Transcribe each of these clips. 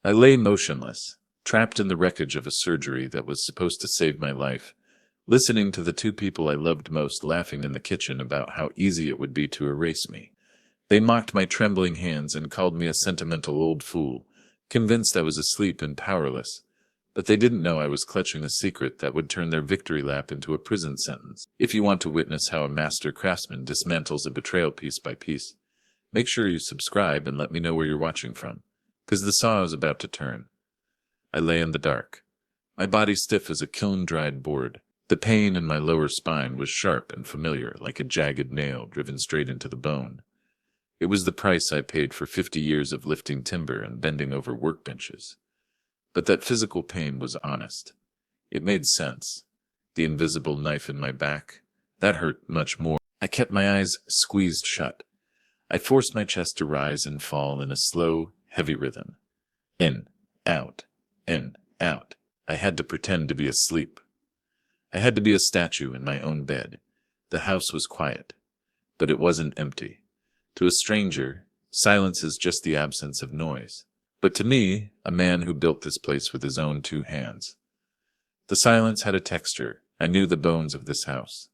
I lay motionless, trapped in the wreckage of a surgery that was supposed to save my life, listening to the two people I loved most laughing in the kitchen about how easy it would be to erase me. They mocked my trembling hands and called me a sentimental old fool, convinced I was asleep and powerless. But they didn't know I was clutching a secret that would turn their victory lap into a prison sentence. If you want to witness how a master craftsman dismantles a betrayal piece by piece, make sure you subscribe and let me know where you're watching from, 'cause the saw is about to turn. I lay in the dark, my body stiff as a kiln-dried board. The pain in my lower spine was sharp and familiar, like a jagged nail driven straight into the bone. It was the price I paid for 50 years of lifting timber and bending over workbenches. But that physical pain was honest. It made sense. The invisible knife in my back, that hurt much more. I kept my eyes squeezed shut. I forced my chest to rise and fall in a slow, heavy rhythm. In, out, in, out. I had to pretend to be asleep. I had to be a statue in my own bed. The house was quiet, but it wasn't empty. To a stranger, silence is just the absence of noise. But to me, a man who built this place with his own two hands. The silence had a texture. I knew the bones of this house.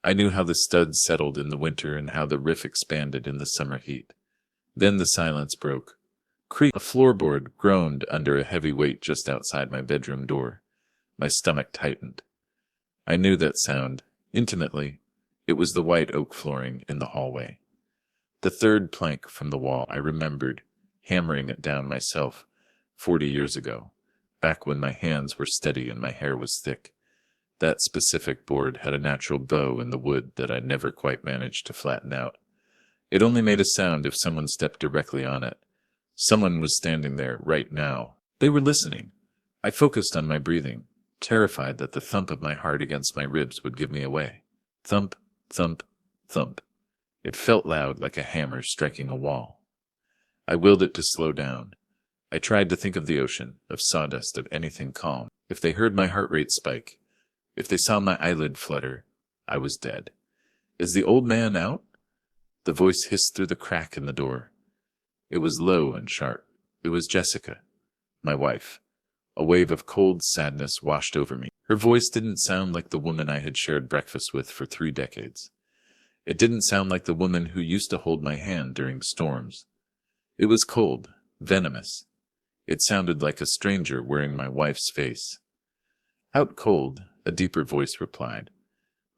I knew how the studs settled in the winter and how the roof expanded in the summer heat. Then the silence broke. Creak! A floorboard groaned under a heavy weight just outside my bedroom door. My stomach tightened. I knew that sound, intimately. It was the white oak flooring in the hallway. The third plank from the wall, I remembered, hammering it down myself 40 years ago, back when my hands were steady and my hair was thick. That specific board had a natural bow in the wood that I never quite managed to flatten out. It only made a sound if someone stepped directly on it. Someone was standing there right now. They were listening. I focused on my breathing, terrified that the thump of my heart against my ribs would give me away. Thump, thump, thump. It felt loud, like a hammer striking a wall. I willed it to slow down. I tried to think of the ocean, of sawdust, of anything calm. If they heard my heart rate spike, if they saw my eyelid flutter, I was dead. Is the old man out? The voice hissed through the crack in the door. It was low and sharp. It was Jessica, my wife. A wave of cold sadness washed over me. Her voice didn't sound like the woman I had shared breakfast with for 3 decades. It didn't sound like the woman who used to hold my hand during storms. It was cold, venomous. It sounded like a stranger wearing my wife's face. Out cold, a deeper voice replied.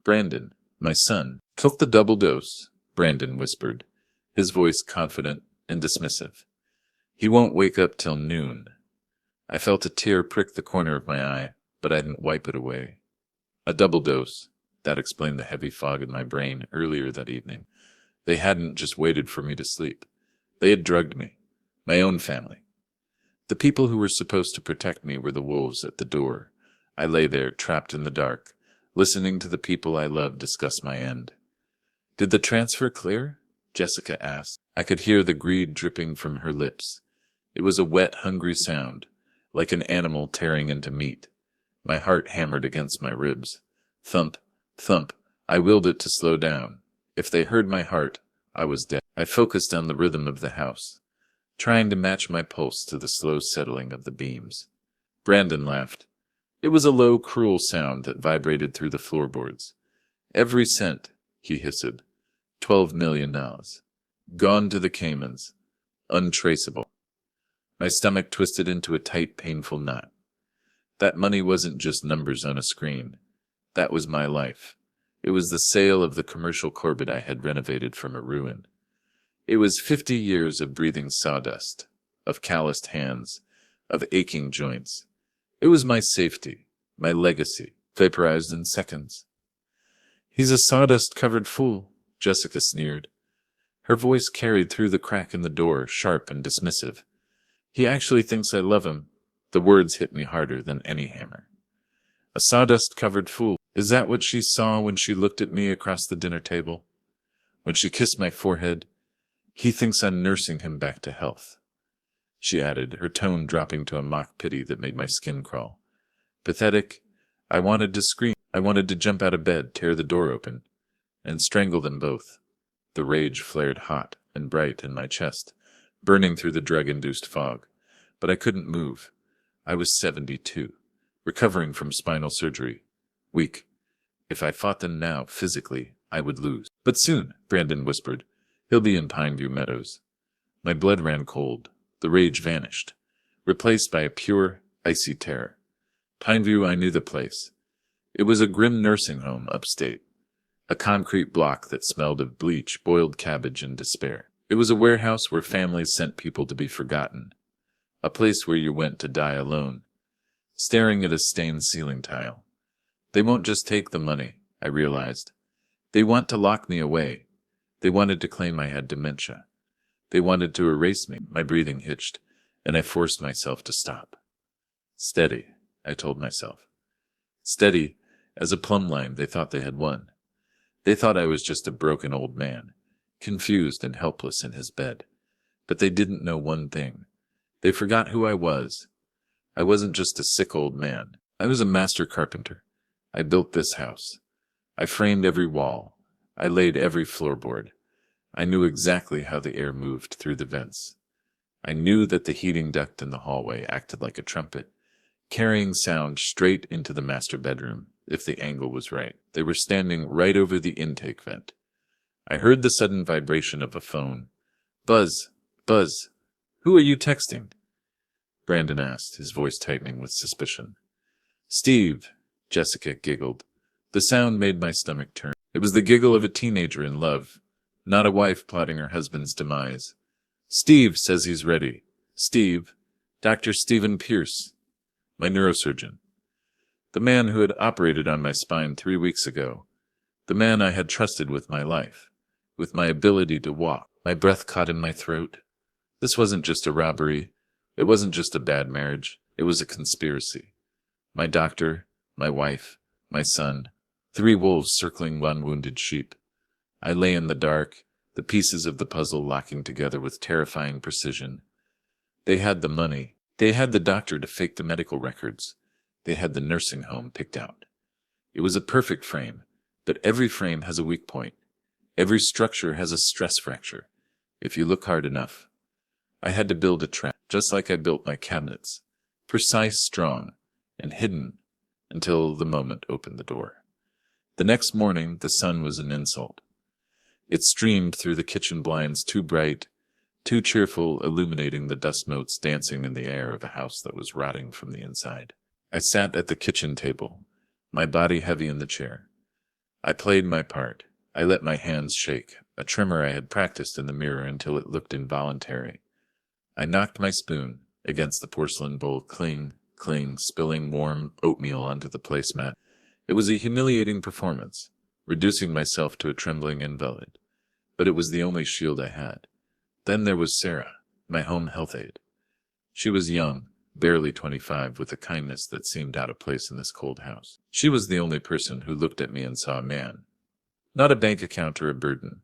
Brandon, my son, took the double dose, Brandon whispered, his voice confident and dismissive. He won't wake up till noon. I felt a tear prick the corner of my eye, but I didn't wipe it away. A double dose. That explained the heavy fog in my brain earlier that evening. They hadn't just waited for me to sleep. They had drugged me, my own family. The people who were supposed to protect me were the wolves at the door. I lay there, trapped in the dark, listening to the people I loved discuss my end. Did the transfer clear? Jessica asked. I could hear the greed dripping from her lips. It was a wet, hungry sound, like an animal tearing into meat. My heart hammered against my ribs. Thump, thump. I willed it to slow down. If they heard my heart, I was dead. I focused on the rhythm of the house, trying to match my pulse to the slow settling of the beams. Brandon laughed. It was a low, cruel sound that vibrated through the floorboards. Every cent, he hissed. $12 million. Gone to the Caymans. Untraceable. My stomach twisted into a tight, painful knot. That money wasn't just numbers on a screen. That was my life. It was the sale of the commercial Corvette I had renovated from a ruin. It was 50 years of breathing sawdust, of calloused hands, of aching joints. It was my safety, my legacy, vaporized in seconds. He's a sawdust-covered fool, Jessica sneered. Her voice carried through the crack in the door, sharp and dismissive. He actually thinks I love him. The words hit me harder than any hammer. A sawdust-covered fool. Is that what she saw when she looked at me across the dinner table? When she kissed my forehead? He thinks I'm nursing him back to health. She added, her tone dropping to a mock pity that made my skin crawl. Pathetic. I wanted to scream. I wanted to jump out of bed, tear the door open, and strangle them both. The rage flared hot and bright in my chest, burning through the drug-induced fog. but I couldn't move. I was 72, recovering from spinal surgery. Weak. If I fought them now, physically, I would lose. But soon, Brandon whispered. He'll be in Pineview Meadows. My blood ran cold. The rage vanished, replaced by a pure, icy terror. Pineview, I knew the place. It was a grim nursing home upstate. A concrete block that smelled of bleach, boiled cabbage, and despair. It was a warehouse where families sent people to be forgotten. A place where you went to die alone, staring at a stained ceiling tile. They won't just take the money, I realized. They want to lock me away. They wanted to claim I had dementia. They wanted to erase me. My breathing hitched, and I forced myself to stop. Steady, I told myself. Steady as a plumb line they thought they had won. They thought I was just a broken old man, confused and helpless in his bed. But they didn't know one thing. They forgot who I was. I wasn't just a sick old man. I was a master carpenter. I built this house. I framed every wall. I laid every floorboard. I knew exactly how the air moved through the vents. I knew that the heating duct in the hallway acted like a trumpet, carrying sound straight into the master bedroom, if the angle was right. They were standing right over the intake vent. I heard the sudden vibration of a phone. Buzz, buzz. Who are you texting? Brandon asked, his voice tightening with suspicion. Steve, Jessica giggled. The sound made my stomach turn. It was the giggle of a teenager in love, not a wife plotting her husband's demise. Steve says he's ready. Steve, Dr. Stephen Pierce, my neurosurgeon. The man who had operated on my spine 3 weeks ago. The man I had trusted with my life, with my ability to walk. My breath caught in my throat. This wasn't just a robbery. It wasn't just a bad marriage. It was a conspiracy. My doctor, my wife, my son, 3 wolves circling 1 wounded sheep. I lay in the dark, the pieces of the puzzle locking together with terrifying precision. They had the money. They had the doctor to fake the medical records. They had the nursing home picked out. It was a perfect frame, but every frame has a weak point. Every structure has a stress fracture, if you look hard enough. I had to build a trap, just like I built my cabinets, precise, strong, and hidden until the moment opened the door. The next morning, the sun was an insult. It streamed through the kitchen blinds, too bright, too cheerful, illuminating the dust motes dancing in the air of a house that was rotting from the inside. I sat at the kitchen table, my body heavy in the chair. I played my part. I let my hands shake, a tremor I had practiced in the mirror until it looked involuntary. I knocked my spoon against the porcelain bowl, cling, cling, spilling warm oatmeal onto the placemat. It was a humiliating performance, reducing myself to a trembling invalid. But it was the only shield I had. Then there was Sarah, my home health aide. She was young, barely 25, with a kindness that seemed out of place in this cold house. She was the only person who looked at me and saw a man, not a bank account or a burden.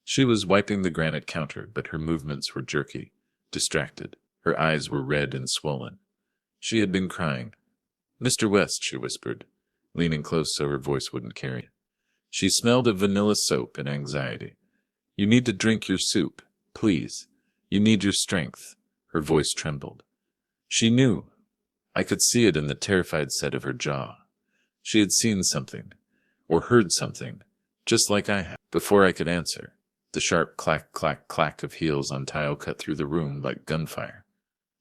She was wiping the granite counter, but her movements were jerky, distracted. Her eyes were red and swollen. She had been crying. Mr. West, she whispered, leaning close so her voice wouldn't carry. She smelled of vanilla soap and anxiety. You need to drink your soup, please. You need your strength. Her voice trembled. She knew. I could see it in the terrified set of her jaw. She had seen something, or heard something, just like I had. Before I could answer, the sharp clack, clack, clack of heels on tile cut through the room like gunfire.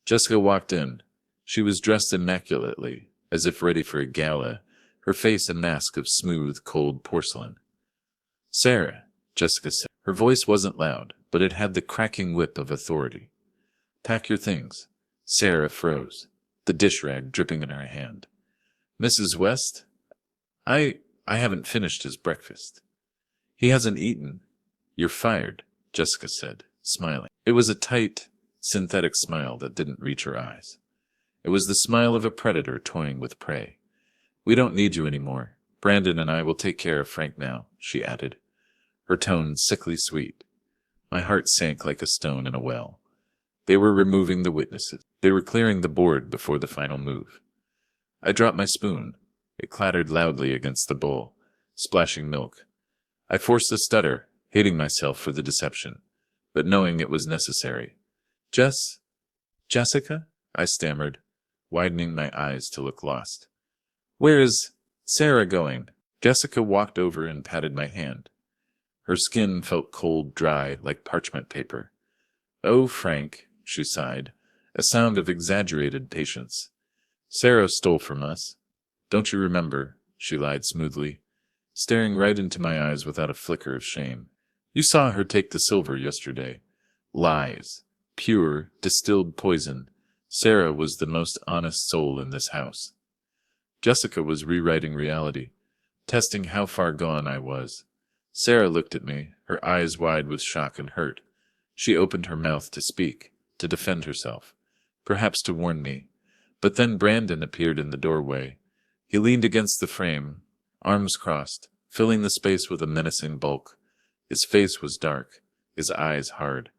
Jessica walked in. She was dressed immaculately, as if ready for a gala, her face a mask of smooth, cold porcelain. Sarah, Jessica said. Her voice wasn't loud, but it had the cracking whip of authority. Pack your things. Sarah froze, the dish rag dripping in her hand. Mrs. West? I haven't finished his breakfast. He hasn't eaten. You're fired, Jessica said, smiling. It was a tight, synthetic smile that didn't reach her eyes. It was the smile of a predator toying with prey. We don't need you anymore. Brandon and I will take care of Frank now, she added, her tone sickly sweet. My heart sank like a stone in a well. They were removing the witnesses. They were clearing the board before the final move. I dropped my spoon. It clattered loudly against the bowl, splashing milk. I forced a stutter, hating myself for the deception, but knowing it was necessary. Jessica? I stammered, widening my eyes to look lost. Where is Sarah going? Jessica walked over and patted my hand. Her skin felt cold, dry, like parchment paper. Oh, Frank, she sighed, a sound of exaggerated patience. Sarah stole from us. Don't you remember? She lied smoothly, staring right into my eyes without a flicker of shame. You saw her take the silver yesterday. Lies. Pure, distilled poison. Sarah was the most honest soul in this house. Jessica was rewriting reality, testing how far gone I was. Sarah looked at me, her eyes wide with shock and hurt. She opened her mouth to speak, to defend herself, perhaps to warn me. But then Brandon appeared in the doorway. He leaned against the frame, arms crossed, filling the space with a menacing bulk. His face was dark, his eyes hard.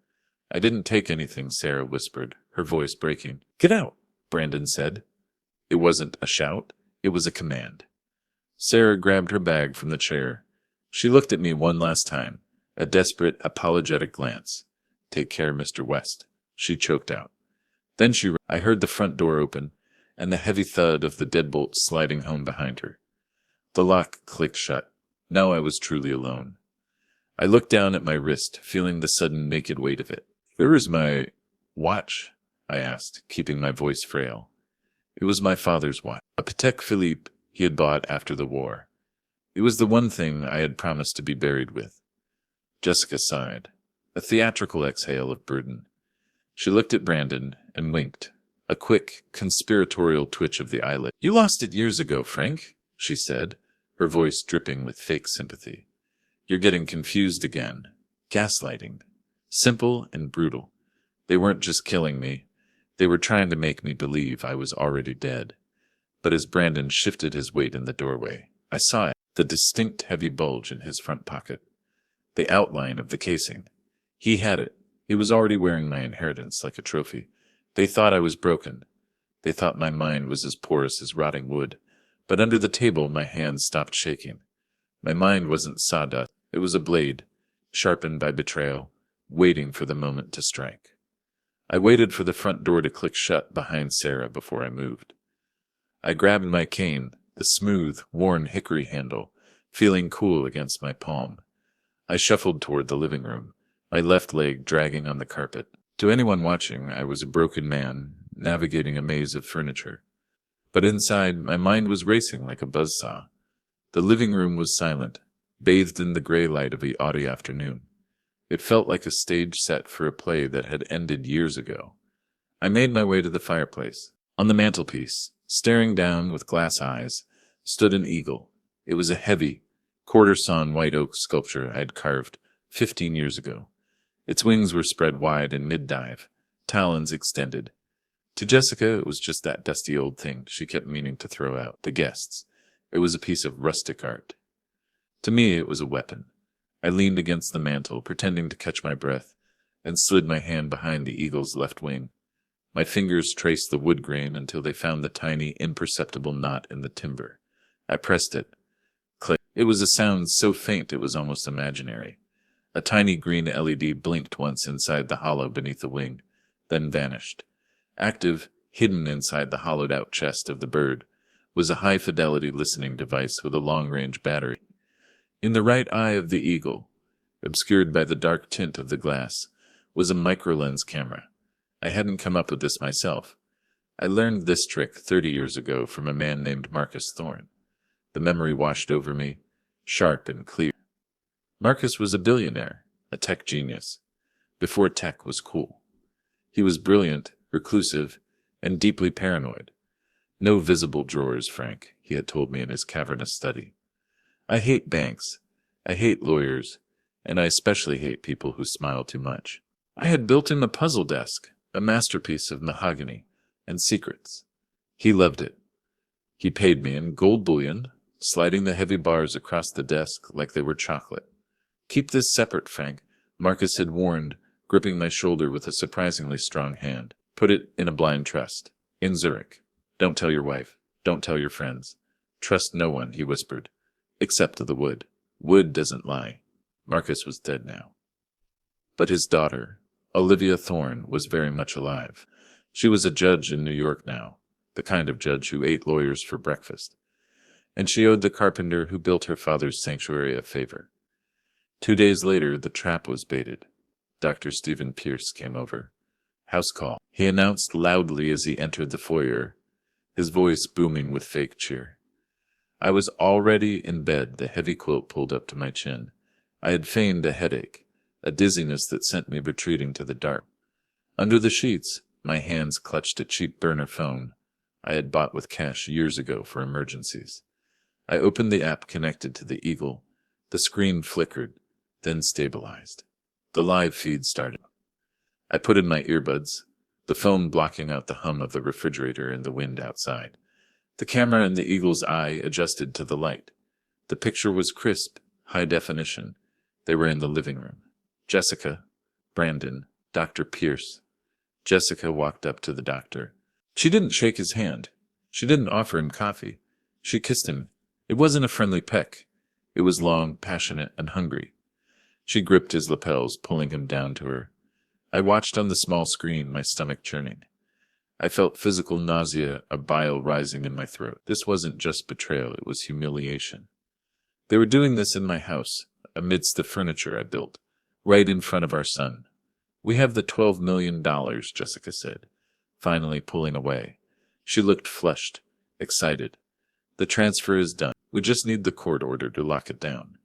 I didn't take anything, Sarah whispered, her voice breaking. Get out, Brandon said. It wasn't a shout, it was a command. Sarah grabbed her bag from the chair. She looked at me one last time, a desperate, apologetic glance. Take care, Mr. West, she choked out. Then I heard the front door open, and the heavy thud of the deadbolt sliding home behind her. The lock clicked shut. Now I was truly alone. I looked down at my wrist, feeling the sudden naked weight of it. Where is my watch? I asked, keeping my voice frail. It was my father's watch, a Patek Philippe he had bought after the war. It was the one thing I had promised to be buried with. Jessica sighed, a theatrical exhale of burden. She looked at Brandon and winked, a quick, conspiratorial twitch of the eyelid. You lost it years ago, Frank, she said, her voice dripping with fake sympathy. You're getting confused again. Gaslighting. Simple and brutal. They weren't just killing me. They were trying to make me believe I was already dead. But as Brandon shifted his weight in the doorway, I saw it, the distinct heavy bulge in his front pocket. The outline of the casing. He had it. He was already wearing my inheritance like a trophy. They thought I was broken. They thought my mind was as porous as rotting wood. But under the table, my hands stopped shaking. My mind wasn't sawdust. It was a blade, sharpened by betrayal, waiting for the moment to strike. I waited for the front door to click shut behind Sarah before I moved. I grabbed my cane, the smooth, worn hickory handle, feeling cool against my palm. I shuffled toward the living room, my left leg dragging on the carpet. To anyone watching, I was a broken man, navigating a maze of furniture. But inside, my mind was racing like a buzzsaw. The living room was silent, bathed in the gray light of the autumn afternoon. It felt like a stage set for a play that had ended years ago. I made my way to the fireplace. On the mantelpiece, staring down with glass eyes, stood an eagle. It was a heavy, quarter-sawn white oak sculpture I had carved 15 years ago. Its wings were spread wide in mid-dive, talons extended. To Jessica, it was just that dusty old thing she kept meaning to throw out to guests. It was a piece of rustic art. To me, it was a weapon. I leaned against the mantel, pretending to catch my breath, and slid my hand behind the eagle's left wing. My fingers traced the wood grain until they found the tiny, imperceptible knot in the timber. I pressed it. Click. It was a sound so faint it was almost imaginary. A tiny green LED blinked once inside the hollow beneath the wing, then vanished. Active, hidden inside the hollowed-out chest of the bird, was a high-fidelity listening device with a long-range battery. In the right eye of the eagle, obscured by the dark tint of the glass, was a microlens camera. I hadn't come up with this myself. I learned this trick 30 years ago from a man named Marcus Thorne. The memory washed over me, sharp and clear. Marcus was a billionaire, a tech genius, before tech was cool. He was brilliant, reclusive, and deeply paranoid. No visible drawers, Frank, he had told me in his cavernous study. I hate banks, I hate lawyers, and I especially hate people who smile too much. I had built him a puzzle desk, a masterpiece of mahogany and secrets. He loved it. He paid me in gold bullion, sliding the heavy bars across the desk like they were chocolate. Keep this separate, Frank, Marcus had warned, gripping my shoulder with a surprisingly strong hand. Put it in a blind trust. In Zurich. Don't tell your wife. Don't tell your friends. Trust no one, he whispered. Except the wood. Wood doesn't lie. Marcus was dead now. But his daughter, Olivia Thorne, was very much alive. She was a judge in New York now, the kind of judge who ate lawyers for breakfast. And she owed the carpenter who built her father's sanctuary a favor. 2 days later, the trap was baited. Dr. Stephen Pierce came over. House call, he announced loudly as he entered the foyer, his voice booming with fake cheer. I was already in bed, the heavy quilt pulled up to my chin. I had feigned a headache, a dizziness that sent me retreating to the dark. Under the sheets, my hands clutched a cheap burner phone I had bought with cash years ago for emergencies. I opened the app connected to the Eagle. The screen flickered, then stabilized. The live feed started. I put in my earbuds, the phone blocking out the hum of the refrigerator and the wind outside. The camera in the Eagle's eye adjusted to the light. The picture was crisp, high definition. They were in the living room. Jessica, Brandon, Dr. Pierce. Jessica walked up to the doctor. She didn't shake his hand. She didn't offer him coffee. She kissed him. It wasn't a friendly peck. It was long, passionate, and hungry. She gripped his lapels, pulling him down to her. I watched on the small screen, my stomach churning. I felt physical nausea, a bile rising in my throat. This wasn't just betrayal, it was humiliation. They were doing this in my house, amidst the furniture I built, right in front of our son. We have the $12 million, Jessica said, finally pulling away. She looked flushed, excited. The transfer is done. We just need the court order to lock it down.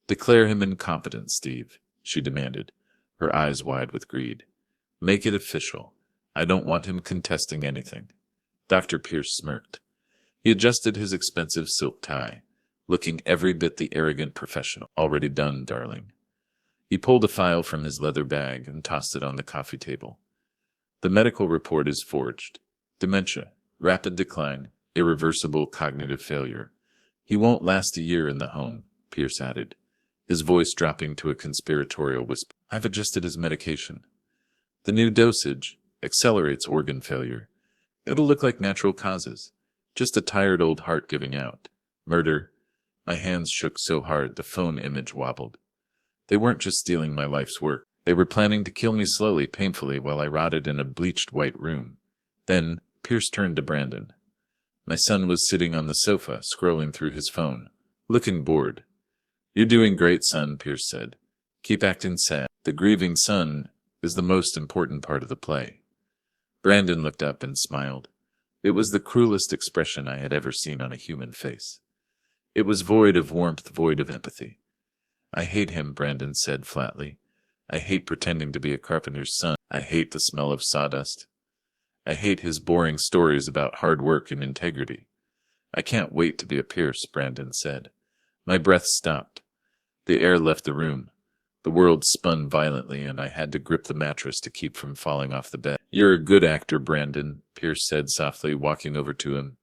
Declare him incompetent, Steve, she demanded, her eyes wide with greed. Make it official. I don't want him contesting anything. Dr. Pierce smirked. He adjusted his expensive silk tie, looking every bit the arrogant professional. Already done, darling. He pulled a file from his leather bag and tossed it on the coffee table. The medical report is forged. Dementia, rapid decline, irreversible cognitive failure. He won't last a year in the home, Pierce added, his voice dropping to a conspiratorial whisper. I've adjusted his medication. The new dosage accelerates organ failure. It'll look like natural causes. Just a tired old heart giving out. Murder. My hands shook so hard the phone image wobbled. They weren't just stealing my life's work. They were planning to kill me slowly, painfully, while I rotted in a bleached white room. Then Pierce turned to Brandon. My son was sitting on the sofa, scrolling through his phone, looking bored. You're doing great, son, Pierce said. Keep acting sad. The grieving son is the most important part of the play. Brandon looked up and smiled. It was the cruelest expression I had ever seen on a human face. It was void of warmth, void of empathy. I hate him, Brandon said flatly. I hate pretending to be a carpenter's son. I hate the smell of sawdust. I hate his boring stories about hard work and integrity. I can't wait to be a Pierce, Brandon said. My breath stopped. The air left the room. The world spun violently, and I had to grip the mattress to keep from falling off the bed. You're a good actor, Brandon, Pierce said softly, walking over to him.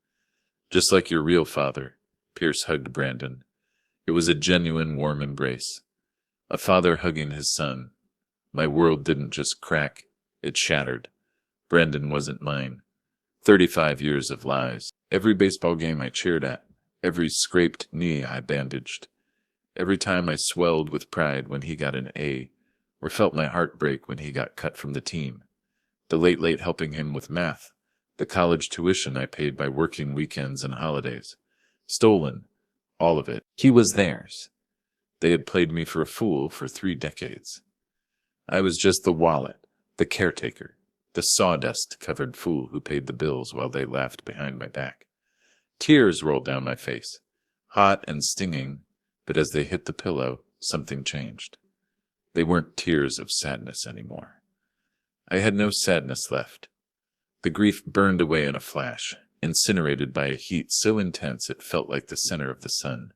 Just like your real father. Pierce hugged Brandon. It was a genuine, warm embrace. A father hugging his son. My world didn't just crack, it shattered. Brandon wasn't mine. 35 years of lies. Every baseball game I cheered at. Every scraped knee I bandaged. Every time I swelled with pride when he got an A, or felt my heart break when he got cut from the team. The late helping him with math. The college tuition I paid by working weekends and holidays. Stolen. All of it. He was theirs. They had played me for a fool for 3 decades. I was just the wallet, the caretaker, the sawdust-covered fool who paid the bills while they laughed behind my back. Tears rolled down my face, hot and stinging, but as they hit the pillow, something changed. They weren't tears of sadness anymore. I had no sadness left. The grief burned away in a flash, incinerated by a heat so intense it felt like the center of the sun.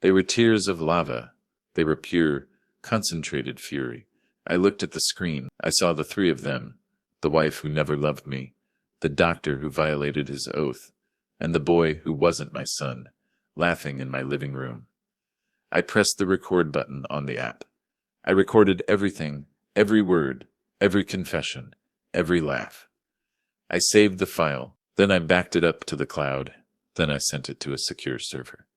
They were tears of lava. They were pure, concentrated fury. I looked at the screen. I saw the 3 of them, the wife who never loved me, the doctor who violated his oath, and the boy who wasn't my son, laughing in my living room. I pressed the record button on the app. I recorded everything, every word, every confession, every laugh. I saved the file, then I backed it up to the cloud, then I sent it to a secure server.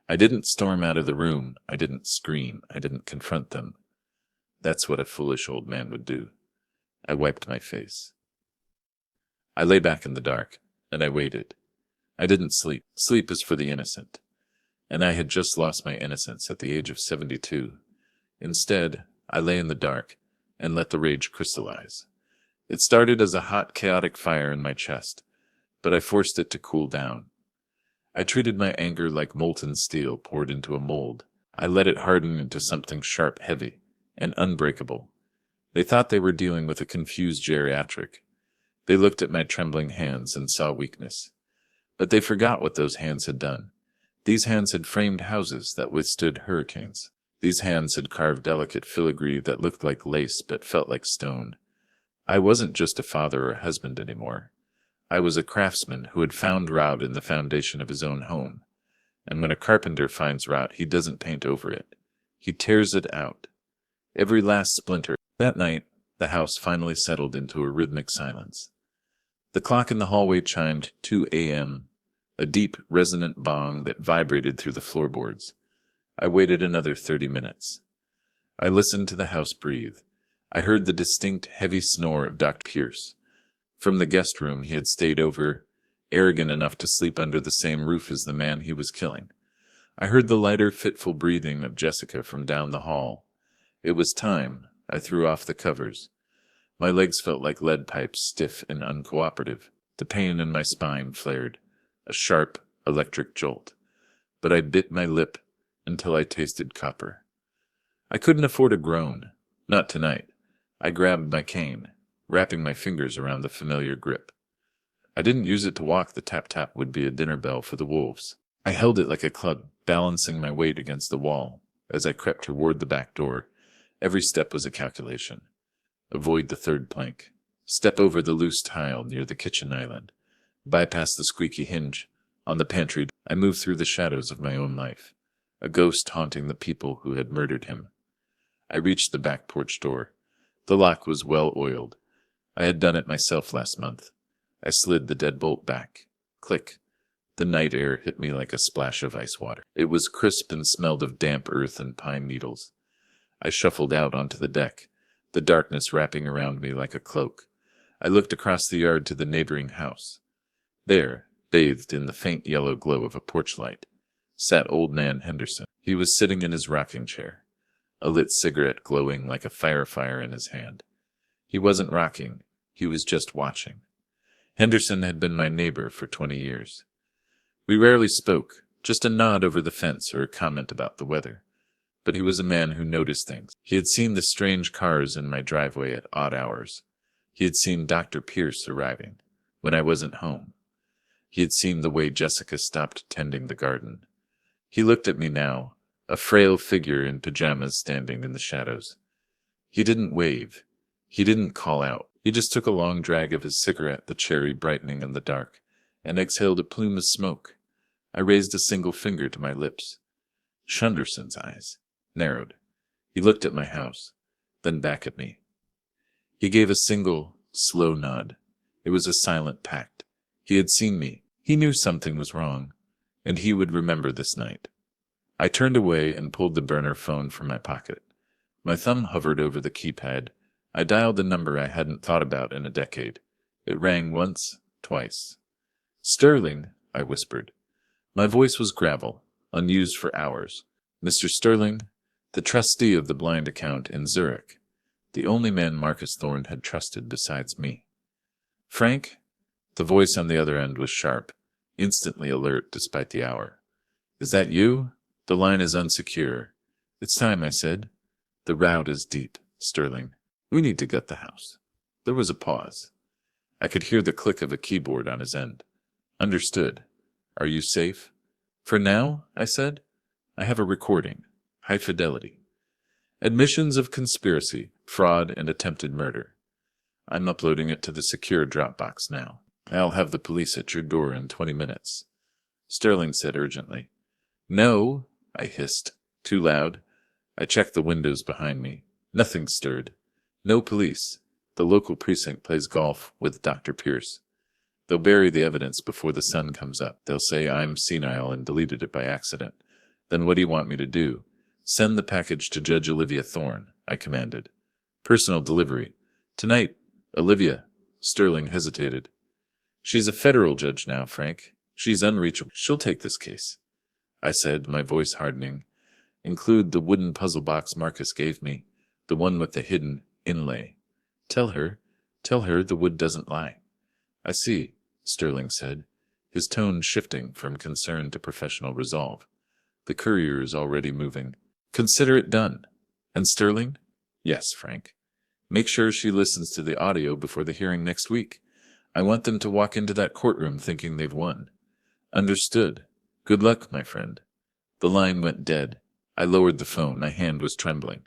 I didn't storm out of the room, I didn't scream, I didn't confront them. That's what a foolish old man would do. I wiped my face. I lay back in the dark, and I waited. I didn't sleep. Sleep is for the innocent. And I had just lost my innocence at the age of 72. Instead, I lay in the dark and let the rage crystallize. It started as a hot, chaotic fire in my chest, but I forced it to cool down. I treated my anger like molten steel poured into a mold. I let it harden into something sharp, heavy, and unbreakable. They thought they were dealing with a confused geriatric. They looked at my trembling hands and saw weakness. But they forgot what those hands had done. These hands had framed houses that withstood hurricanes. These hands had carved delicate filigree that looked like lace but felt like stone. I wasn't just a father or husband anymore. I was a craftsman who had found route in the foundation of his own home. And when a carpenter finds route, he doesn't paint over it. He tears it out. Every last splinter. That night, the house finally settled into a rhythmic silence. The clock in the hallway chimed 2 a.m., a deep, resonant bong that vibrated through the floorboards. I waited another 30 minutes. I listened to the house breathe. I heard the distinct, heavy snore of Dr. Pierce. From the guest room he had stayed over, arrogant enough to sleep under the same roof as the man he was killing. I heard the lighter, fitful breathing of Jessica from down the hall. It was time. I threw off the covers. My legs felt like lead pipes, stiff and uncooperative. The pain in my spine flared, a sharp, electric jolt. But I bit my lip until I tasted copper. I couldn't afford a groan. Not tonight. I grabbed my cane, wrapping my fingers around the familiar grip. I didn't use it to walk. The tap-tap would be a dinner bell for the wolves. I held it like a club, balancing my weight against the wall. As I crept toward the back door, every step was a calculation. Avoid the third plank. Step over the loose tile near the kitchen island. Bypass the squeaky hinge on the pantry. I moved through the shadows of my own life, a ghost haunting the people who had murdered him. I reached the back porch door. The lock was well oiled. I had done it myself last month. I slid the deadbolt back. Click. The night air hit me like a splash of ice water. It was crisp and smelled of damp earth and pine needles. I shuffled out onto the deck, the darkness wrapping around me like a cloak. I looked across the yard to the neighboring house. There, bathed in the faint yellow glow of a porch light, sat old Nan Henderson. He was sitting in his rocking chair, a lit cigarette glowing like a fire in his hand. He wasn't rocking, he was just watching. Henderson had been my neighbor for 20 years. We rarely spoke, just a nod over the fence or a comment about the weather. But he was a man who noticed things. He had seen the strange cars in my driveway at odd hours. He had seen Dr. Pierce arriving when I wasn't home. He had seen the way Jessica stopped tending the garden. He looked at me now, a frail figure in pajamas standing in the shadows. He didn't wave. He didn't call out. He just took a long drag of his cigarette, the cherry brightening in the dark, and exhaled a plume of smoke. I raised a single finger to my lips. Shunderson's eyes narrowed. He looked at my house, then back at me. He gave a single, slow nod. It was a silent pact. He had seen me. He knew something was wrong, and he would remember this night. I turned away and pulled the burner phone from my pocket. My thumb hovered over the keypad. I dialed the number I hadn't thought about in a decade. It rang once, twice. "Sterling," I whispered. My voice was gravel, unused for hours. "Mr. Sterling, the trustee of the blind account in Zurich, the only man Marcus Thorne had trusted besides me." "Frank?" The voice on the other end was sharp, instantly alert despite the hour. "Is that you? The line is unsecure." "It's time," I said. "The route is deep, Sterling. We need to gut the house." There was a pause. I could hear the click of a keyboard on his end. "Understood. Are you safe?" "For now," I said. "I have a recording. High fidelity. Admissions of conspiracy, fraud, and attempted murder. I'm uploading it to the secure Dropbox now. I'll have the police at your door in 20 minutes. Sterling said urgently. "No," I hissed. Too loud. I checked the windows behind me. Nothing stirred. No police. The local precinct plays golf with Dr. Pierce. They'll bury the evidence before the sun comes up. They'll say I'm senile and deleted it by accident. Then what do you want me to do? "Send the package to Judge Olivia Thorne," I commanded. "Personal delivery. Tonight, Olivia." Sterling hesitated. She's a federal judge now, Frank. She's unreachable. She'll take this case, I said, my voice hardening. Include the wooden puzzle box Marcus gave me, the one with the hidden inlay. Tell her the wood doesn't lie. I see, Sterling said, his tone shifting from concern to professional resolve. The courier is already moving. Consider it done. And Sterling? Yes, Frank. Make sure she listens to the audio before the hearing next week. I want them to walk into that courtroom thinking they've won. Understood. Good luck, my friend. The line went dead. I lowered the phone. My hand was trembling.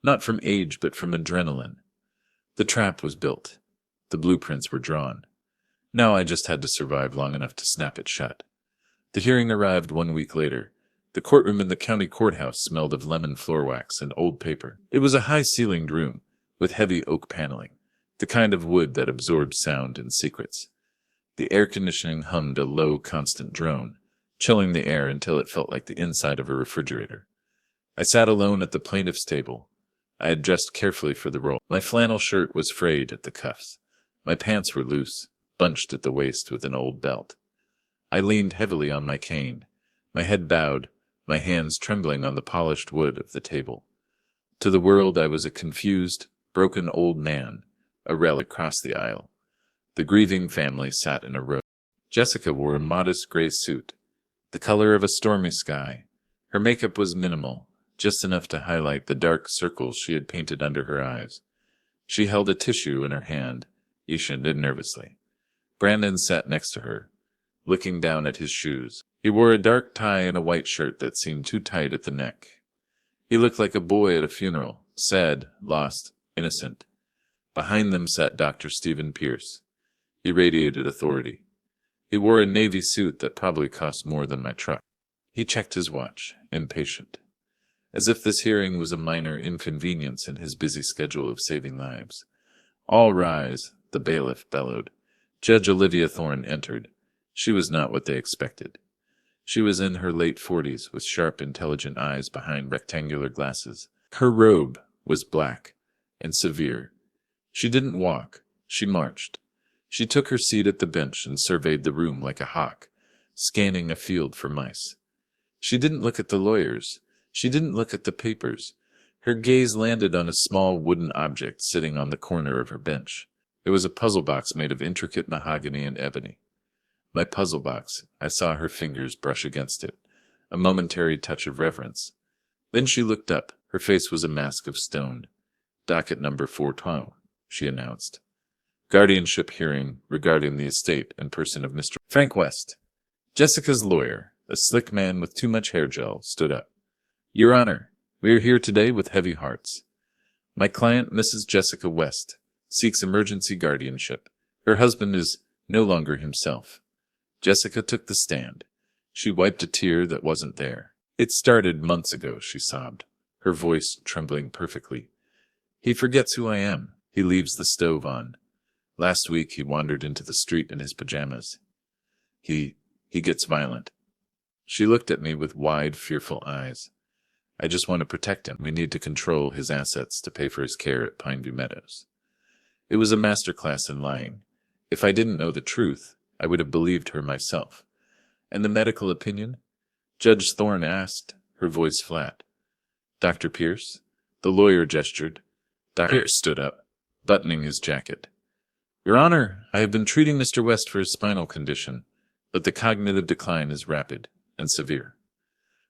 Not from age, but from adrenaline. The trap was built. The blueprints were drawn. Now I just had to survive long enough to snap it shut. The hearing arrived 1 week later. The courtroom in the county courthouse smelled of lemon floor wax and old paper. It was a high-ceilinged room with heavy oak paneling, the kind of wood that absorbed sound and secrets. The air conditioning hummed a low, constant drone, chilling the air until it felt like the inside of a refrigerator. I sat alone at the plaintiff's table. I had dressed carefully for the role. My flannel shirt was frayed at the cuffs. My pants were loose, bunched at the waist with an old belt. I leaned heavily on my cane, my head bowed, my hands trembling on the polished wood of the table. To the world I was a confused, broken old man, a relic across the aisle. The grieving family sat in a row. Jessica wore a modest gray suit, the color of a stormy sky. Her makeup was minimal, just enough to highlight the dark circles she had painted under her eyes. She held a tissue in her hand. Isha did nervously. Brandon sat next to her, looking down at his shoes. He wore a dark tie and a white shirt that seemed too tight at the neck. He looked like a boy at a funeral, sad, lost, innocent. Behind them sat Dr. Stephen Pierce. He radiated authority. He wore a navy suit that probably cost more than my truck. He checked his watch, impatient, as if this hearing was a minor inconvenience in his busy schedule of saving lives. All rise, the bailiff bellowed. Judge Olivia Thorne entered. She was not what they expected. She was in her late 40s, with sharp, intelligent eyes behind rectangular glasses. Her robe was black and severe. She didn't walk. She marched. She took her seat at the bench and surveyed the room like a hawk, scanning a field for mice. She didn't look at the lawyers. She didn't look at the papers. Her gaze landed on a small wooden object sitting on the corner of her bench. It was a puzzle box made of intricate mahogany and ebony. My puzzle box. I saw her fingers brush against it, a momentary touch of reverence. Then she looked up. Her face was a mask of stone. Docket number 412, she announced. Guardianship hearing regarding the estate and person of Mr. Frank West. Jessica's lawyer, a slick man with too much hair gel, stood up. Your Honor, we are here today with heavy hearts. My client, Mrs. Jessica West, seeks emergency guardianship. Her husband is no longer himself. Jessica took the stand. She wiped a tear that wasn't there. It started months ago, she sobbed, her voice trembling perfectly. He forgets who I am. He leaves the stove on. Last week he wandered into the street in his pajamas. He gets violent. She looked at me with wide, fearful eyes. I just want to protect him. We need to control his assets to pay for his care at Pineview Meadows. It was a masterclass in lying. If I didn't know the truth, I would have believed her myself. And the medical opinion? Judge Thorne asked, her voice flat. Dr. Pierce? The lawyer gestured. Dr. Pierce stood up, buttoning his jacket. Your Honor, I have been treating Mr. West for his spinal condition, but the cognitive decline is rapid and severe.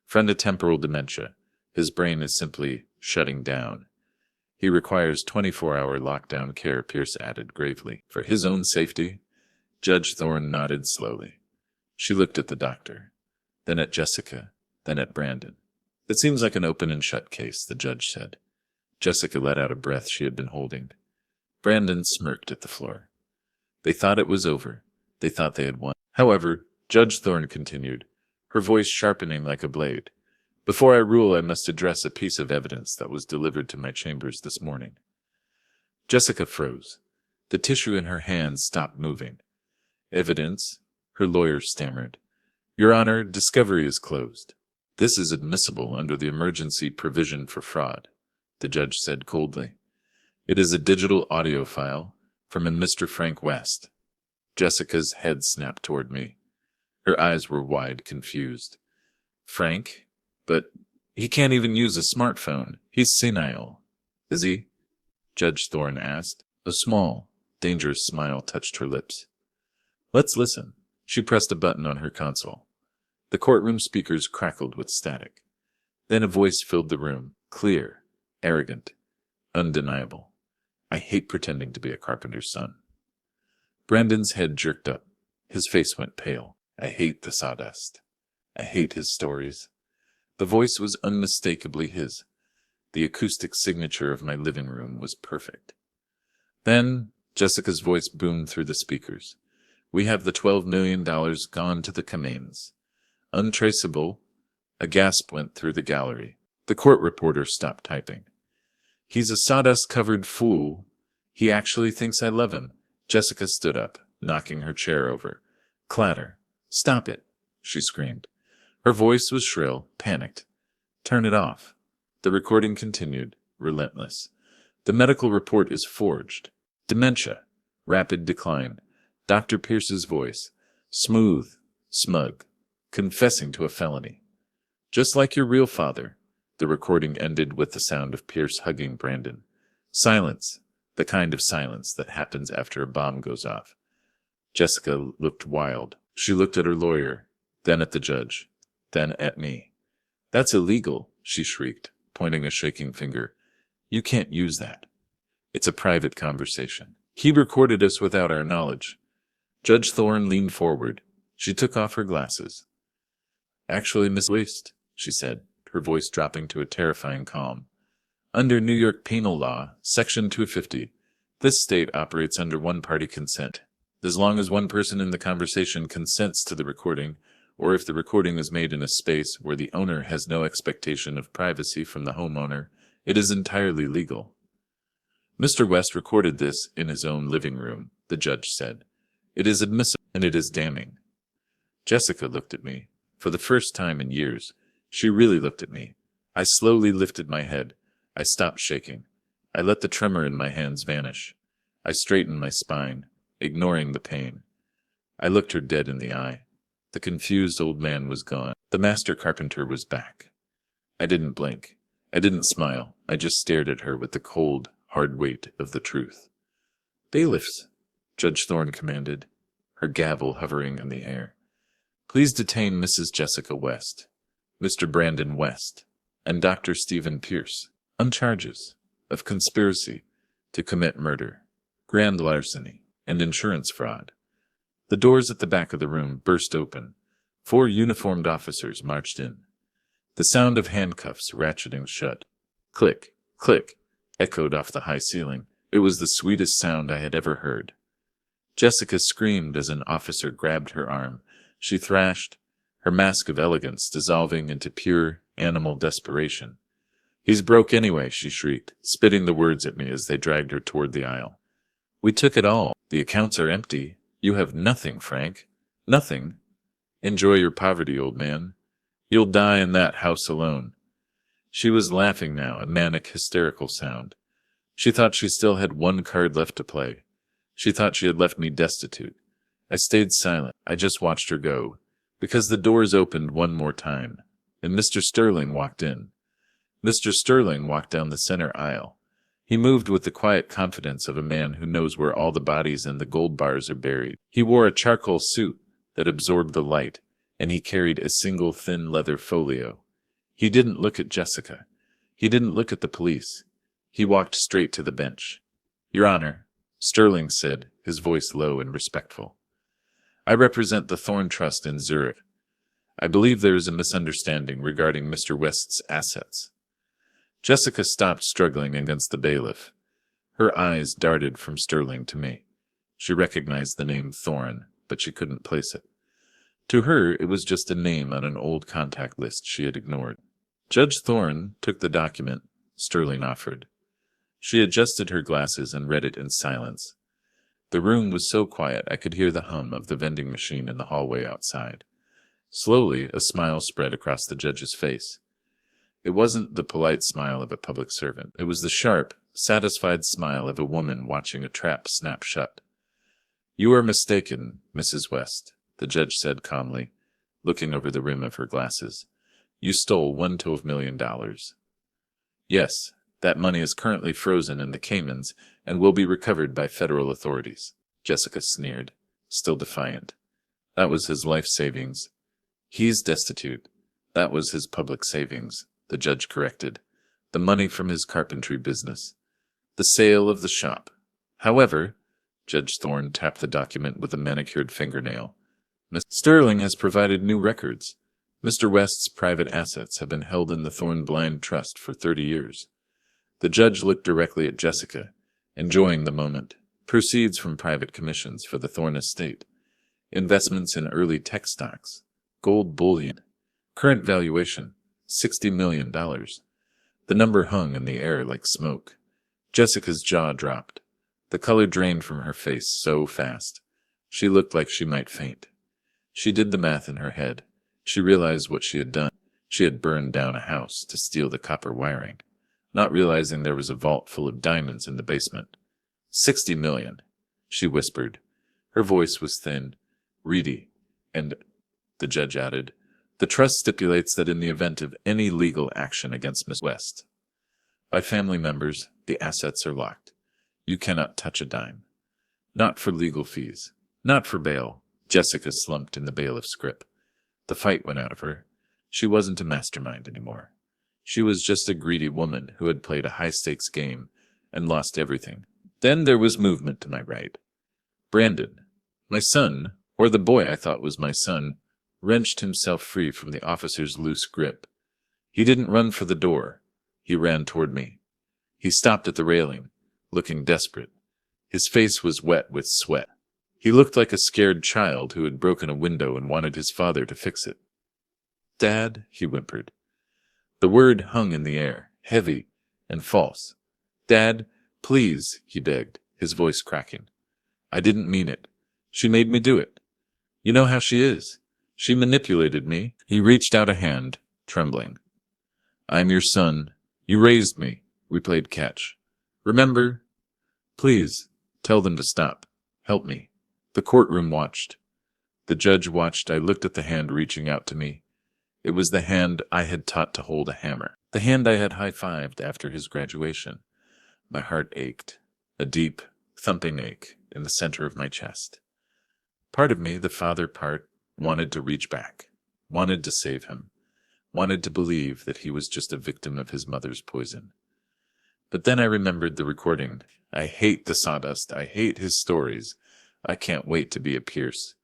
Frontotemporal dementia. His brain is simply shutting down. He requires 24-hour lockdown care, Pierce added gravely. For his own safety? Judge Thorne nodded slowly. She looked at the doctor, then at Jessica, then at Brandon. It seems like an open and shut case, the judge said. Jessica let out a breath she had been holding. Brandon smirked at the floor. They thought it was over. They thought they had won. However, Judge Thorne continued, her voice sharpening like a blade. Before I rule, I must address a piece of evidence that was delivered to my chambers this morning. Jessica froze. The tissue in her hands stopped moving. Evidence? Her lawyer stammered. Your Honor, discovery is closed. This is admissible under the emergency provision for fraud, the judge said coldly. It is a digital audio file from a Mr. Frank West. Jessica's head snapped toward me. Her eyes were wide, confused. Frank? But he can't even use a smartphone. He's senile. Is he? Judge Thorne asked. A small, dangerous smile touched her lips. Let's listen. She pressed a button on her console. The courtroom speakers crackled with static. Then a voice filled the room, clear, arrogant, undeniable. I hate pretending to be a carpenter's son. Brandon's head jerked up. His face went pale. I hate the sawdust. I hate his stories. The voice was unmistakably his. The acoustic signature of my living room was perfect. Then Jessica's voice boomed through the speakers. We have the $12 million gone to the Kamains. Untraceable. A gasp went through the gallery. The court reporter stopped typing. He's a sawdust-covered fool. He actually thinks I love him. Jessica stood up, knocking her chair over. Clatter. Stop it, she screamed. Her voice was shrill, panicked. Turn it off. The recording continued, relentless. The medical report is forged. Dementia. Rapid decline. Dr. Pierce's voice. Smooth. Smug. Confessing to a felony. Just like your real father. The recording ended with the sound of Pierce hugging Brandon. Silence. The kind of silence that happens after a bomb goes off. Jessica looked wild. She looked at her lawyer, then at the judge, then at me. That's illegal, she shrieked, pointing a shaking finger. You can't use that. It's a private conversation. He recorded us without our knowledge. Judge Thorne leaned forward. She took off her glasses. Actually, Miss Waste, she said, her voice dropping to a terrifying calm. Under New York penal law, Section 250, this state operates under one-party consent. As long as one person in the conversation consents to the recording, or if the recording is made in a space where the owner has no expectation of privacy from the homeowner, it is entirely legal. Mr. West recorded this in his own living room, the judge said. It is admissible, and it is damning. Jessica looked at me. For the first time in years, she really looked at me. I slowly lifted my head. I stopped shaking. I let the tremor in my hands vanish. I straightened my spine, ignoring the pain. I looked her dead in the eye. The confused old man was gone. The master carpenter was back. I didn't blink. I didn't smile. I just stared at her with the cold, hard weight of the truth. Bailiffs, Judge Thorne commanded, her gavel hovering in the air. Please detain Mrs. Jessica West, Mr. Brandon West, and Dr. Stephen Pierce on charges of conspiracy to commit murder, grand larceny, and insurance fraud. The doors at the back of the room burst open. 4 uniformed officers marched in. The sound of handcuffs ratcheting shut. Click, click, echoed off the high ceiling. It was the sweetest sound I had ever heard. Jessica screamed as an officer grabbed her arm. She thrashed, her mask of elegance dissolving into pure animal desperation. He's broke anyway, she shrieked, spitting the words at me as they dragged her toward the aisle. We took it all. The accounts are empty. You have nothing, Frank. Nothing. Enjoy your poverty, old man. You'll die in that house alone. She was laughing now, a manic, hysterical sound. She thought she still had one card left to play. She thought she had left me destitute. I stayed silent. I just watched her go, because the doors opened one more time, and Mr. Sterling walked in. Mr. Sterling walked down the center aisle. He moved with the quiet confidence of a man who knows where all the bodies and the gold bars are buried. He wore a charcoal suit that absorbed the light, and he carried a single thin leather folio. He didn't look at Jessica. He didn't look at the police. He walked straight to the bench. Your Honor, Sterling said, his voice low and respectful. I represent the Thorne Trust in Zurich. I believe there is a misunderstanding regarding Mr. West's assets. Jessica stopped struggling against the bailiff. Her eyes darted from Sterling to me. She recognized the name Thorne, but she couldn't place it. To her, it was just a name on an old contact list she had ignored. Judge Thorne took the document Sterling offered. She adjusted her glasses and read it in silence. The room was so quiet I could hear the hum of the vending machine in the hallway outside. Slowly, a smile spread across the judge's face. It wasn't the polite smile of a public servant. It was the sharp, satisfied smile of a woman watching a trap snap shut. You are mistaken, Mrs. West, the judge said calmly, looking over the rim of her glasses. You stole $112 million. Yes, that money is currently frozen in the Caymans and will be recovered by federal authorities. Jessica sneered, still defiant. That was his life savings. He's destitute. That was his public savings, the judge corrected. The money from his carpentry business. The sale of the shop. However, Judge Thorne tapped the document with a manicured fingernail. Mr. Sterling has provided new records. Mr. West's private assets have been held in the Thorne Blind Trust for 30 years. The judge looked directly at Jessica, enjoying the moment. Proceeds from private commissions for the Thorne estate. Investments in early tech stocks. Gold bullion. Current valuation, $60 million. The number hung in the air like smoke. Jessica's jaw dropped. The color drained from her face so fast. She looked like she might faint. She did the math in her head. She realized what she had done. She had burned down a house to steal the copper wiring, not realizing there was a vault full of diamonds in the basement. 60 million, she whispered. Her voice was thin, reedy, and, the judge added, the trust stipulates that in the event of any legal action against Miss West, by family members, the assets are locked. You cannot touch a dime. Not for legal fees. Not for bail. Jessica slumped in the bailiff's grip. The fight went out of her. She wasn't a mastermind anymore. She was just a greedy woman who had played a high-stakes game and lost everything. Then there was movement to my right. Brandon, my son, or the boy I thought was my son, wrenched himself free from the officer's loose grip. He didn't run for the door. He ran toward me. He stopped at the railing, looking desperate. His face was wet with sweat. He looked like a scared child who had broken a window and wanted his father to fix it. Dad, he whimpered. The word hung in the air, heavy and false. Dad, please, he begged, his voice cracking. I didn't mean it. She made me do it. You know how she is. She manipulated me. He reached out a hand, trembling. I'm your son. You raised me. We played catch. Remember? Please, tell them to stop. Help me. The courtroom watched. The judge watched. I looked at the hand reaching out to me. It was the hand I had taught to hold a hammer. The hand I had high-fived after his graduation. My heart ached. A deep, thumping ache in the center of my chest. Part of me, the father part, wanted to reach back. Wanted to save him. Wanted to believe that he was just a victim of his mother's poison. But then I remembered the recording. I hate the sawdust. I hate his stories. I can't wait to be a Pierce.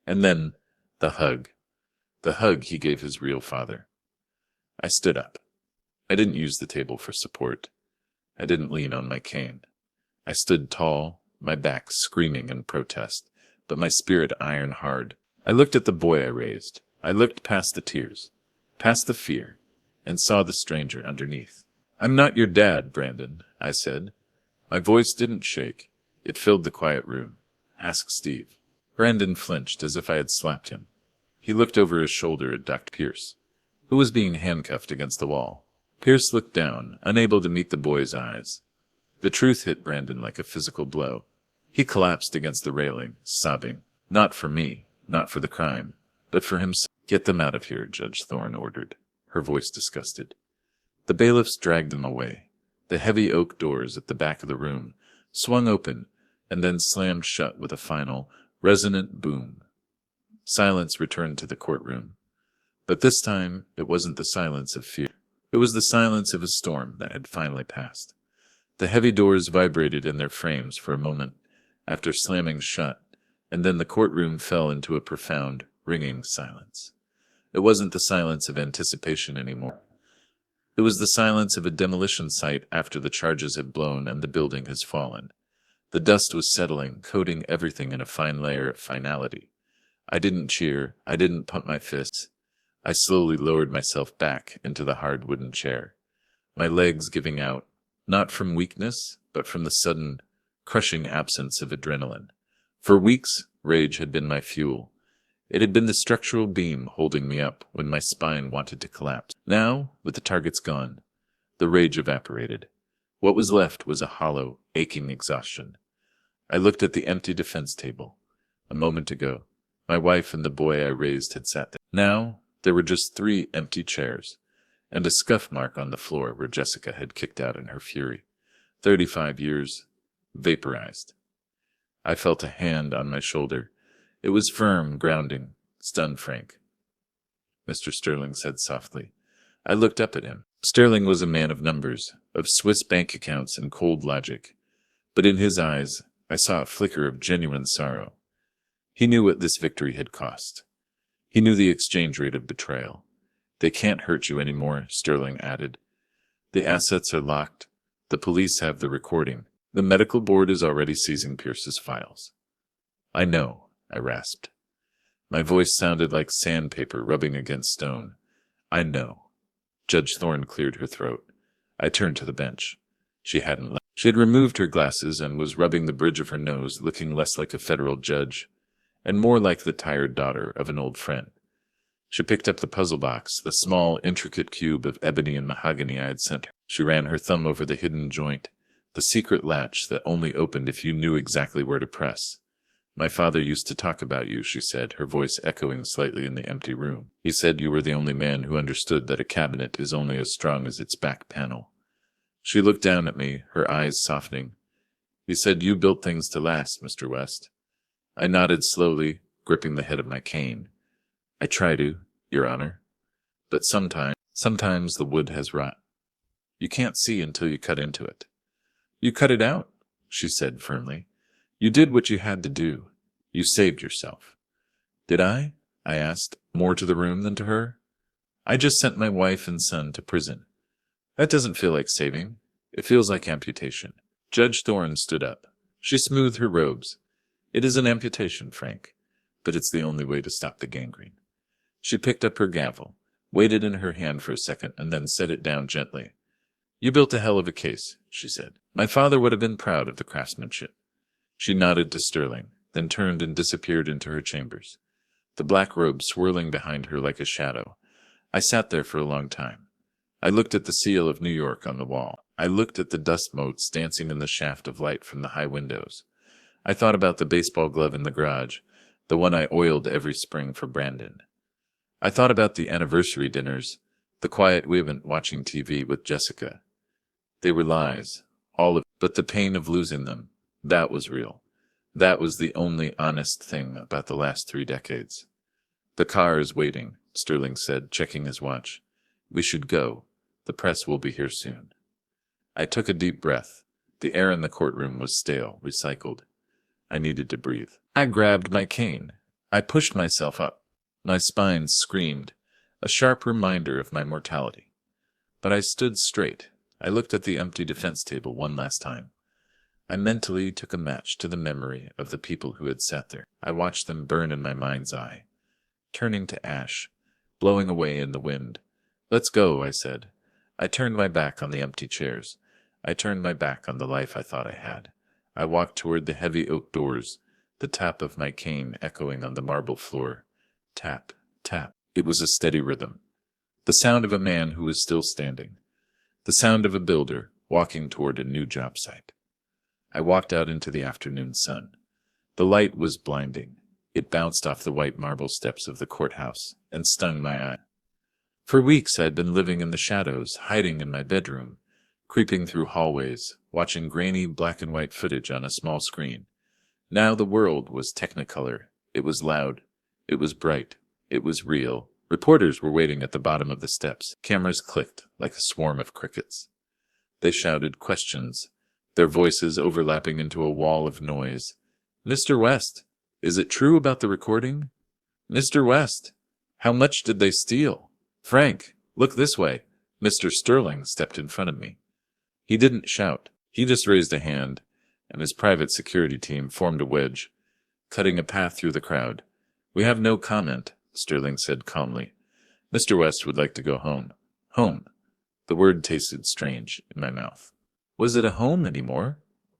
And then, the hug. The hug he gave his real father. I stood up. I didn't use the table for support. I didn't lean on my cane. I stood tall, my back screaming in protest, but my spirit iron hard. I looked at the boy I raised. I looked past the tears, past the fear, and saw the stranger underneath. I'm not your dad, Brandon, I said. My voice didn't shake. It filled the quiet room. Ask Steve. Brandon flinched as if I had slapped him. He looked over his shoulder at Dr. Pierce, who was being handcuffed against the wall. Pierce looked down, unable to meet the boy's eyes. The truth hit Brandon like a physical blow. He collapsed against the railing, sobbing. Not for me, not for the crime, but for himself. Get them out of here, Judge Thorne ordered, her voice disgusted. The bailiffs dragged them away. The heavy oak doors at the back of the room swung open and then slammed shut with a final, resonant boom. Silence returned to the courtroom. But this time, it wasn't the silence of fear. It was the silence of a storm that had finally passed. The heavy doors vibrated in their frames for a moment after slamming shut, and then the courtroom fell into a profound, ringing silence. It wasn't the silence of anticipation anymore. It was the silence of a demolition site after the charges had blown and the building has fallen. The dust was settling, coating everything in a fine layer of finality. I didn't cheer. I didn't pump my fists. I slowly lowered myself back into the hard wooden chair, my legs giving out, not from weakness, but from the sudden, crushing absence of adrenaline. For weeks, rage had been my fuel. It had been the structural beam holding me up when my spine wanted to collapse. Now, with the targets gone, the rage evaporated. What was left was a hollow, aching exhaustion. I looked at the empty defense table. A moment ago, my wife and the boy I raised had sat there. Now, there were just 3 empty chairs, and a scuff mark on the floor where Jessica had kicked out in her fury. 35 years, vaporized. I felt a hand on my shoulder. It was firm, grounding, stunned Frank. Mr. Sterling said softly. I looked up at him. Sterling was a man of numbers, of Swiss bank accounts and cold logic. But in his eyes, I saw a flicker of genuine sorrow. He knew what this victory had cost. He knew the exchange rate of betrayal. They can't hurt you anymore, Sterling added. The assets are locked. The police have the recording. The medical board is already seizing Pierce's files. I know, I rasped. My voice sounded like sandpaper rubbing against stone. I know. Judge Thorne cleared her throat. I turned to the bench. She hadn't left. She had removed her glasses and was rubbing the bridge of her nose, looking less like a federal judge, and more like the tired daughter of an old friend. She picked up the puzzle box, the small, intricate cube of ebony and mahogany I had sent her. She ran her thumb over the hidden joint, the secret latch that only opened if you knew exactly where to press. My father used to talk about you, she said, her voice echoing slightly in the empty room. He said you were the only man who understood that a cabinet is only as strong as its back panel. She looked down at me, her eyes softening. He said you built things to last, Mr. West. I nodded slowly, gripping the head of my cane. I try to, Your Honor. But sometimes the wood has rot. You can't see until you cut into it. You cut it out, she said firmly. You did what you had to do. You saved yourself. Did I? I asked, more to the room than to her. I just sent my wife and son to prison. That doesn't feel like saving. It feels like amputation. Judge Thorne stood up. She smoothed her robes. It is an amputation, Frank, but it's the only way to stop the gangrene. She picked up her gavel, weighed it in her hand for a second, and then set it down gently. You built a hell of a case, she said. My father would have been proud of the craftsmanship. She nodded to Sterling, then turned and disappeared into her chambers, the black robe swirling behind her like a shadow. I sat there for a long time. I looked at the seal of New York on the wall. I looked at the dust motes dancing in the shaft of light from the high windows. I thought about the baseball glove in the garage, the one I oiled every spring for Brandon. I thought about the anniversary dinners, the quiet women watching TV with Jessica. They were lies, all of it, but the pain of losing them, that was real. That was the only honest thing about the last 3 decades. The car is waiting, Sterling said, checking his watch. We should go. The press will be here soon. I took a deep breath. The air in the courtroom was stale, recycled. I needed to breathe. I grabbed my cane. I pushed myself up. My spine screamed, a sharp reminder of my mortality. But I stood straight. I looked at the empty defense table one last time. I mentally took a match to the memory of the people who had sat there. I watched them burn in my mind's eye, turning to ash, blowing away in the wind. Let's go, I said. I turned my back on the empty chairs. I turned my back on the life I thought I had. I walked toward the heavy oak doors, the tap of my cane echoing on the marble floor. Tap, tap. It was a steady rhythm. The sound of a man who was still standing. The sound of a builder walking toward a new job site. I walked out into the afternoon sun. The light was blinding. It bounced off the white marble steps of the courthouse and stung my eye. For weeks I had been living in the shadows, hiding in my bedroom, creeping through hallways, watching grainy black and white footage on a small screen. Now the world was technicolor. It was loud. It was bright. It was real. Reporters were waiting at the bottom of the steps. Cameras clicked like a swarm of crickets. They shouted questions, their voices overlapping into a wall of noise. Mr. West, is it true about the recording? Mr. West, how much did they steal? Frank, look this way. Mr. Sterling stepped in front of me. He didn't shout. He just raised a hand, and his private security team formed a wedge, cutting a path through the crowd. We have no comment, Sterling said calmly. Mr. West would like to go home. Home. The word tasted strange in my mouth. Was it a home anymore?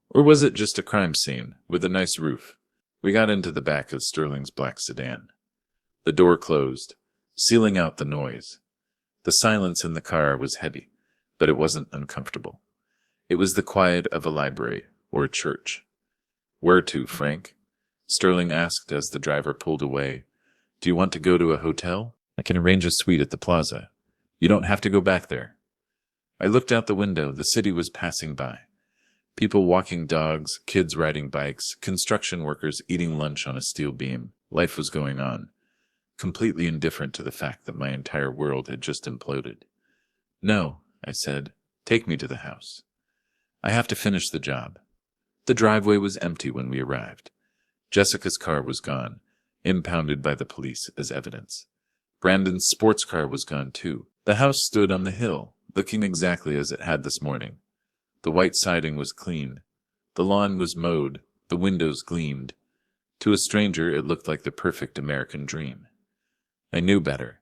Or was it just a crime scene with a nice roof? We got into the back of Sterling's black sedan. The door closed, sealing out the noise. The silence in the car was heavy, but it wasn't uncomfortable. It was the quiet of a library or a church. Where to, Frank? Sterling asked as the driver pulled away. Do you want to go to a hotel? I can arrange a suite at the plaza. You don't have to go back there. I looked out the window. The city was passing by. People walking dogs, kids riding bikes, construction workers eating lunch on a steel beam. Life was going on, completely indifferent to the fact that my entire world had just imploded. No, I said. Take me to the house. I have to finish the job. The driveway was empty when we arrived. Jessica's car was gone, impounded by the police as evidence. Brandon's sports car was gone too. The house stood on the hill, looking exactly as it had this morning. The white siding was clean. The lawn was mowed. The windows gleamed. To a stranger, it looked like the perfect American dream. I knew better.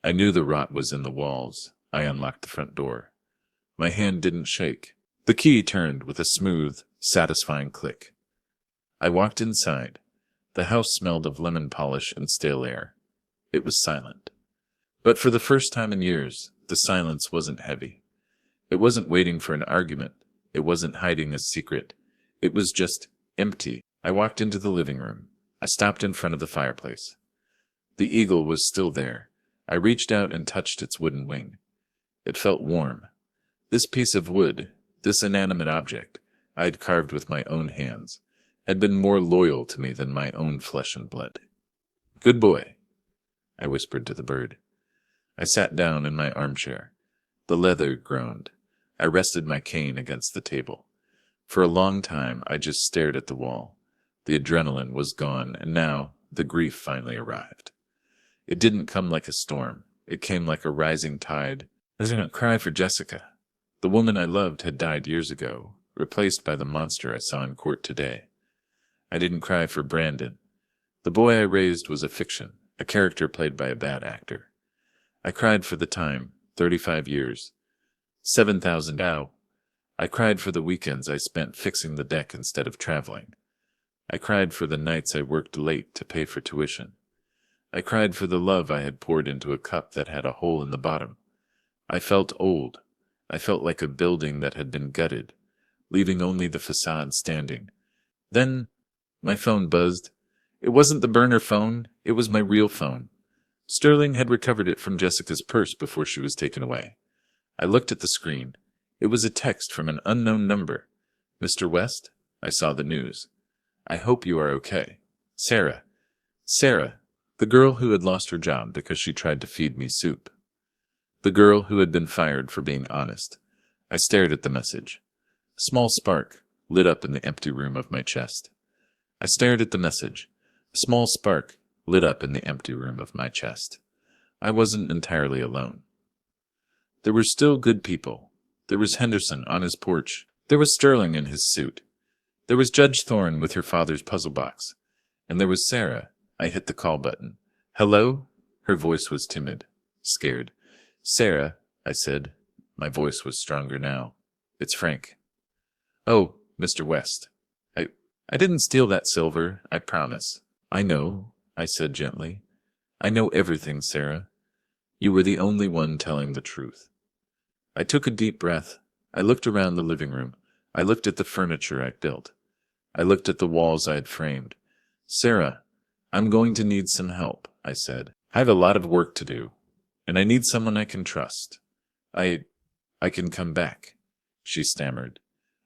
I knew the rot was in the walls. I unlocked the front door. My hand didn't shake. The key turned with a smooth, satisfying click. I walked inside. The house smelled of lemon polish and stale air. It was silent. But for the first time in years, the silence wasn't heavy. It wasn't waiting for an argument. It wasn't hiding a secret. It was just empty. I walked into the living room. I stopped in front of the fireplace. The eagle was still there. I reached out and touched its wooden wing. It felt warm. This piece of wood, this inanimate object I had carved with my own hands, had been more loyal to me than my own flesh and blood. Good boy, I whispered to the bird. I sat down in my armchair. The leather groaned. I rested my cane against the table. For a long time, I just stared at the wall. The adrenaline was gone, and now the grief finally arrived. It didn't come like a storm. It came like a rising tide. I didn't cry for Jessica. The woman I loved had died years ago, replaced by the monster I saw in court today. I didn't cry for Brandon. The boy I raised was a fiction, a character played by a bad actor. I cried for the time, 35 years. 7,000 ow. I cried for the weekends I spent fixing the deck instead of traveling. I cried for the nights I worked late to pay for tuition. I cried for the love I had poured into a cup that had a hole in the bottom. I felt old. I felt like a building that had been gutted, leaving only the facade standing. Then my phone buzzed. It wasn't the burner phone. It was my real phone. Sterling had recovered it from Jessica's purse before she was taken away. I looked at the screen. It was a text from an unknown number. Mr. West, I saw the news. I hope you are okay. Sarah. Sarah, the girl who had lost her job because she tried to feed me soup. The girl who had been fired for being honest. I stared at the message. A small spark lit up in the empty room of my chest. I stared at the message. A small spark lit up in the empty room of my chest. I wasn't entirely alone. There were still good people. There was Henderson on his porch. There was Sterling in his suit. There was Judge Thorne with her father's puzzle box. And there was Sarah. I hit the call button. Hello? Her voice was timid, scared. Sarah, I said. My voice was stronger now. It's Frank. Oh, Mr. West. I didn't steal that silver, I promise. I know, I said gently. I know everything, Sarah. You were the only one telling the truth. I took a deep breath. I looked around the living room. I looked at the furniture I'd built. I looked at the walls I had framed. Sarah, I'm going to need some help, I said. I have a lot of work to do, and I need someone I can trust. I can come back, she stammered.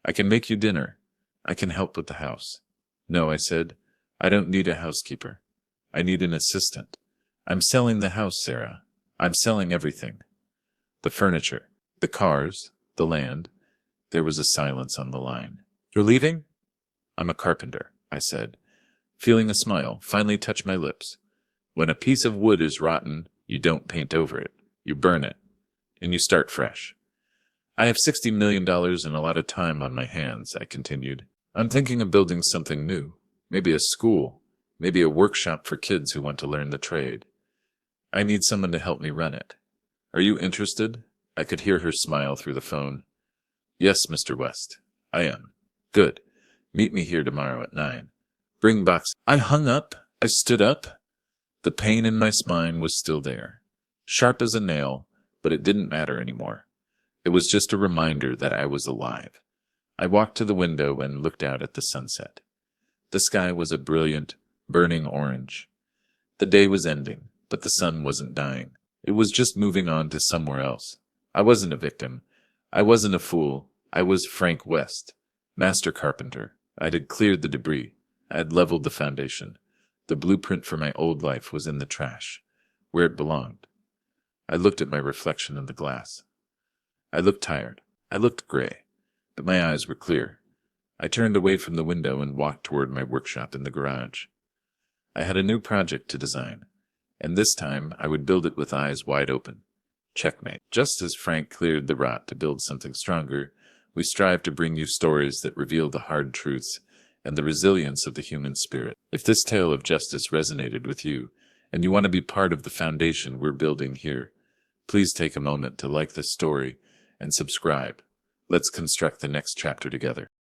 I can make you dinner. I can help with the house. No, I said. I don't need a housekeeper. I need an assistant. I'm selling the house, Sarah. I'm selling everything. The furniture, the cars, the land. There was a silence on the line. You're leaving? I'm a carpenter, I said, feeling a smile finally touch my lips. When a piece of wood is rotten, you don't paint over it. You burn it, and you start fresh. I have $60 million and a lot of time on my hands, I continued. I'm thinking of building something new. Maybe a school. Maybe a workshop for kids who want to learn the trade. I need someone to help me run it. Are you interested? I could hear her smile through the phone. Yes, Mr. West, I am. Good. Meet me here tomorrow at 9. Bring box. I hung up. I stood up. The pain in my spine was still there, sharp as a nail, but it didn't matter anymore. It was just a reminder that I was alive. I walked to the window and looked out at the sunset. The sky was a brilliant, burning orange. The day was ending, but the sun wasn't dying. It was just moving on to somewhere else. I wasn't a victim. I wasn't a fool. I was Frank West, master carpenter. I had cleared the debris. I had leveled the foundation. The blueprint for my old life was in the trash, where it belonged. I looked at my reflection in the glass. I looked tired. I looked gray, but my eyes were clear. I turned away from the window and walked toward my workshop in the garage. I had a new project to design, and this time I would build it with eyes wide open. Checkmate. Just as Frank cleared the rot to build something stronger, we strive to bring you stories that reveal the hard truths and the resilience of the human spirit. If this tale of justice resonated with you, and you want to be part of the foundation we're building here, please take a moment to like this story and subscribe. Let's construct the next chapter together.